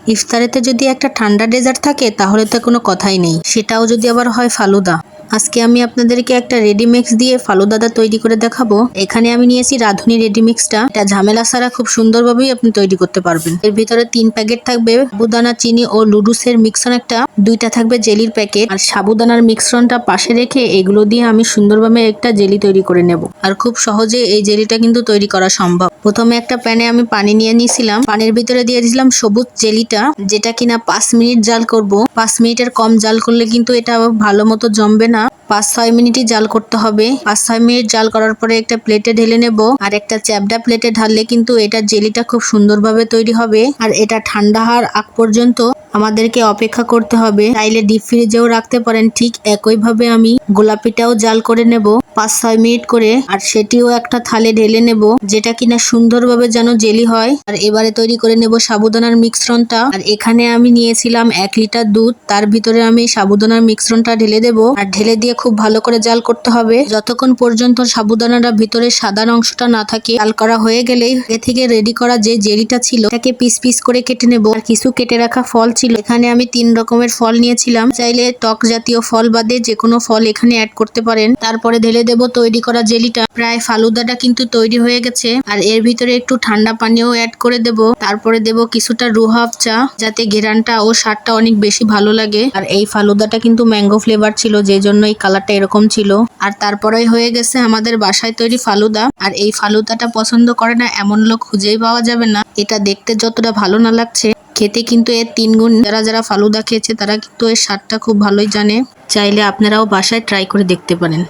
ইফতারেতে যদি একটা ঠান্ডা ডেজার্ট থাকে তাহলে তো কোনো কথাই নেই, সেটাও যদি আবার হয় ফালুদা। আজকে আমি আপনাদেরকে একটা রেডিমিক্স দিয়ে ফালুদাটা তৈরি করে দেখাবো। এখানে আমি নিয়েছি রাঁধুনি রেডিমিক্সটা। এটা ঝামেলা ছাড়া খুব সুন্দরভাবেই আপনি তৈরি করতে পারবেন। এর ভিতরে 3 প্যাকেট থাকবে সাবুদানা, চিনি ও লুডুসের মিশ্রণ, একটা 2টা থাকবে জেলির প্যাকেট। আর সাবুদানার মিশ্রণটা পাশে রেখে এগুলো দিয়ে আমি সুন্দরভাবে একটা জেলি তৈরি করে নেব। আর খুব সহজে এই জেলিটা কিন্তু তৈরি করা সম্ভব। প্রথমে একটা প্যানে আমি পানি নিয়ে নিয়েছিলাম, পানির ভিতরে দিয়ে দিয়েছিলাম সবুজ জেলিটা, যেটা কিনা 5 মিনিট জাল করব। 5 মিনিটের কম জাল করলে কিন্তু এটা ভালো মতো জমবে না। 5-6 মিনিটই জাল করতে হবে। 5-6 মিনিট জাল করার পরে একটা প্লেটে ঢেলে নেব। আর একটা চ্যাপটা প্লেটে ঢাললে কিন্তু এটা জেলিটা খুব সুন্দরভাবে তৈরি হবে। আর এটা ঠান্ডা হওয়ার আগ পর্যন্ত আমাদেরকে অপেক্ষা করতে হবে। চাইলে ডিপ ফ্রিজেও রাখতে পারেন। ঠিক একইভাবে আমি গোলাপিটাও জাল করে নেব 5-6 মিনিট করে। আর সেটিও একটা থালে ঢেলে নেব, যেটা কিনা সুন্দরভাবে যেন জেলি হয়। আর এবারে তৈরি করে নেব সাবুদানার মিশ্রণটা। আর এখানে আমি নিয়েছিলাম 1 লিটার দুধ, তার ভিতরে আমি সাবুদানার মিশ্রণটা ঢেলে দেব। আর ঢেলে দিয়ে খুব ভালো করে জাল করতে হবে যতক্ষণ পর্যন্ত সাবুদানাটা ভিতরে সাদা অংশটা না থাকে। জাল করা হয়ে গেলেই এ থেকে রেডি করা যে জেলিটা ছিল এটাকে পিস পিস করে কেটে নেব। আর কিছু কেটে রাখা ফল ছিল, এখানে আমি 3 রকমের ফল নিয়েছিলাম। চাইলে টক জাতীয় ফল বাদে যে কোনো ফল এখানে অ্যাড করতে পারেন। তারপরে ঢেলে দেব তৈরি করা জেলিটা। প্রায় ফালুদাটা কিন্তু তৈরি হয়ে গেছে। আর এর ভিতরে একটু ঠান্ডা পানিও অ্যাড করে দেব। তারপরে দেব কিছুটা রুহ আফজা, যাতে ঘেরানটা ও স্বাদটা অনেক বেশি ভালো লাগে। আর এই ফালুদাটা কিন্তু ম্যাঙ্গো ফ্লেভার ছিল, যে জন্য এই কালারটা এরকম ছিল। আর তারপরেই হয়ে গেছে আমাদের বাসায় তৈরি ফালুদা। আর এই ফালুদাটা পছন্দ করে না এমন লোক খুঁজেই পাওয়া যাবে না। এটা দেখতে যতটা ভালো না লাগছে, খেতে কিন্তু এর 3 গুণ। যারা যারা ফালুদা খেয়েছে তারা কিন্তু এর স্বাদটা খুব ভালোই জানে। চাইলে আপনারাও বাসায় ট্রাই করে দেখতে পারেন।